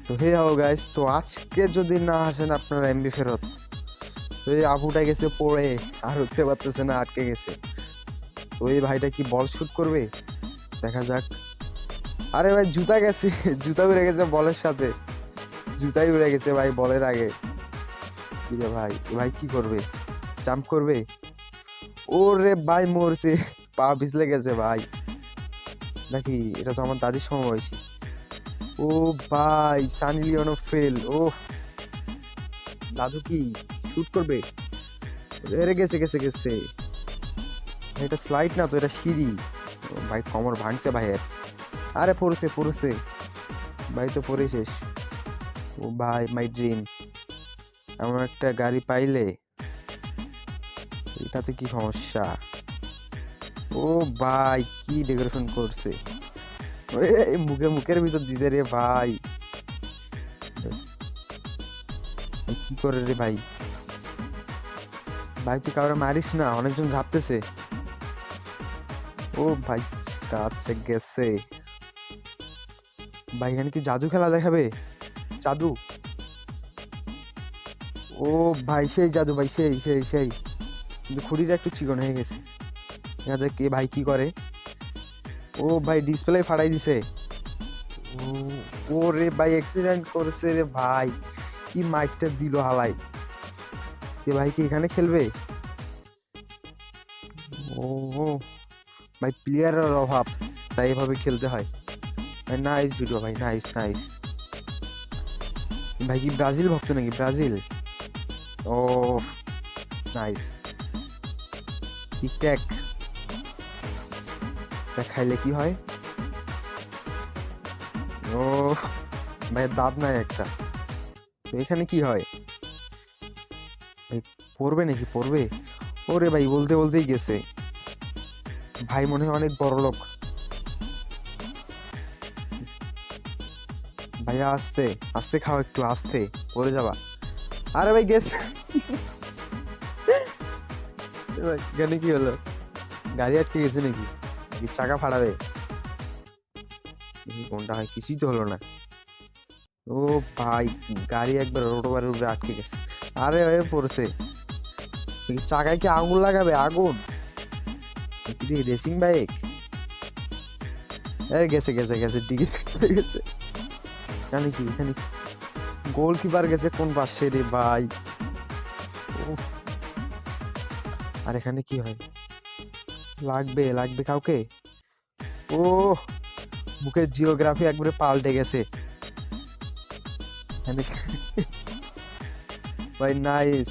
তো হে হাও গাইস, তো আজকে যদি না আসেন আপনারা এমবি ফেরত। তো এই আপুটা গেছে পড়ে, আর উঠতে পারতেছে না, আটকে গেছে। তো এই ভাইটা কি বল শুট করবে, দেখা যাক। আরে ভাই জুতা গেছে, জুতা উড়ে গেছে বলের সাথে, জুতাই উড়ে গেছে ভাই বলের আগে। কি রে ভাই, এ ভাই কি করবে, জাম্প করবে? ওরে ভাই মরছে, পা পিছলে গেছে ভাই। নাকি এটা তো আমার দাদির সমবয়সী। ও ভাই সানি লিওনো ফেল। ও দাদু কি শুট করবে? এরে গেছে গেছে গেছে। এটা স্লাইড না তো, এটা সিঁড়ি। ও ভাই কোমর ভাঙছে ভাইয়ের। আরে পড়ছে পড়ছে, ভাই তো পড়ে শেষ। ও ভাই মাই ড্রিম, এমন একটা গাড়ি পাইলে। এটাতে কি সমস্যা? ও ভাই কি ডেকোরেশন করছে, মুখে মুখের ভিতর দিছে রে ভাই। কি করে রে ভাই, ভাই তুই কাউরে মারিস না, অনেকজন ঝাপতেছে। ও ভাই কাছে গেছে ভাই। এখানে কি জাদু খেলা দেখাবে? জাদু, ও ভাই সেই জাদু ভাই, সেই সেই সেই। কিন্তু খুঁড়িটা একটু চিকন হয়ে গেছে। দেখা যাক কে ভাই কি করে। ও ভাই ডিসপ্লে ফাটাই দিছে। ও ও রে ভাই অ্যাক্সিডেন্ট করছে রে ভাই, কি মাইকটা দিল হালাই। কে ভাই কি এখানে খেলবে? ও ভাই প্লেয়ারের অভাব, তাই এভাবে খেলতে হয় ভাই। নাইস ভিডিও ভাই, নাইস নাইস। ভাই কি ব্রাজিল ভক্ত নাকি? ব্রাজিল, ও নাইস। টিকট্যাক খাইলে কি হয়? ও ভাই দাঁত নাই একটা। তো এখানে কি হয় ভাই? পড়বে নাকি পড়বে? ওরে ভাই বলতে বলতেই গেছে ভাই, মনে হয় অনেক বড় লোক। ভাইয়া আস্তে আস্তে খাও, একটু আস্তে, পড়ে যাবা। আরে ভাই গেছে। ভাই এখানে কি হলো? গাড়ি আটকে গেছে নাকি, নাকি চাকা ফাড়াবে? কোনটা হয়, কিছুই তো হলো না। ও ভাই গাড়ি একবার রোডওভারের উপরে আটকে গেছে। আরে হয়ে পড়ছে। চাকায় কি আগুন লাগাবে? আগুন রেসিং বাইক। আরে গেছে গেছে গেছে, টিকিট হয়ে গেছে। এখানে কি, এখানে গোলকিপার গেছে কোন পাশে রে ভাই? উফ, আর এখানে কি হয়? লাগবে লাগবে কাউকে। ও মুখের জিওগ্রাফি একবারে পাল্টে গেছে এখানে। ভাই নাইস।